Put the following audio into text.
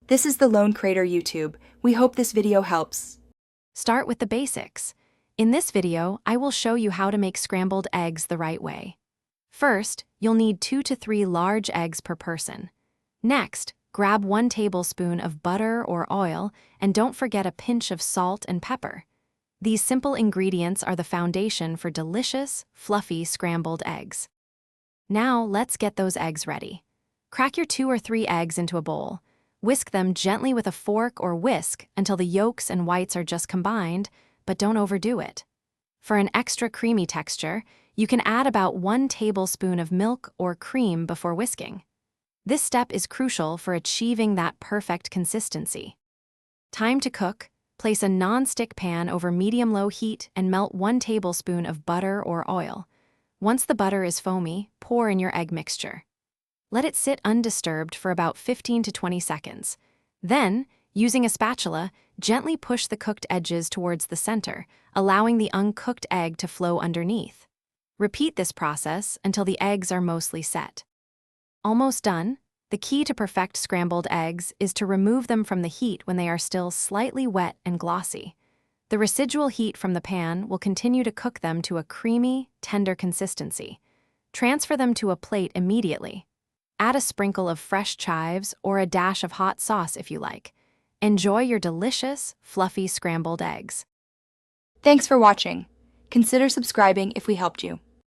This is the Lone Crater YouTube. We hope this video helps. Start with the basics. In this video, I will show you how to make scrambled eggs the right way. First, you'll need 2 to 3 large eggs per person. Next, grab 1 tablespoon of butter or oil, and don't forget a pinch of salt and pepper. These simple ingredients are the foundation for delicious, fluffy scrambled eggs. Now, let's get those eggs ready. Crack your 2 or 3 eggs into a bowl. Whisk them gently with a fork or whisk until the yolks and whites are just combined, but don't overdo it. For an extra creamy texture, you can add about 1 tablespoon of milk or cream before whisking. This step is crucial for achieving that perfect consistency. Time to cook. Place a non-stick pan over medium-low heat and melt 1 tablespoon of butter or oil. Once the butter is foamy, pour in your egg mixture. Let it sit undisturbed for about 15 to 20 seconds. Then, using a spatula, gently push the cooked edges towards the center, allowing the uncooked egg to flow underneath. Repeat this process until the eggs are mostly set. Almost done. The key to perfect scrambled eggs is to remove them from the heat when they are still slightly wet and glossy. The residual heat from the pan will continue to cook them to a creamy, tender consistency. Transfer them to a plate immediately. Add a sprinkle of fresh chives or a dash of hot sauce if you like. Enjoy your delicious, fluffy scrambled eggs. Thanks for watching. Consider subscribing if we helped you.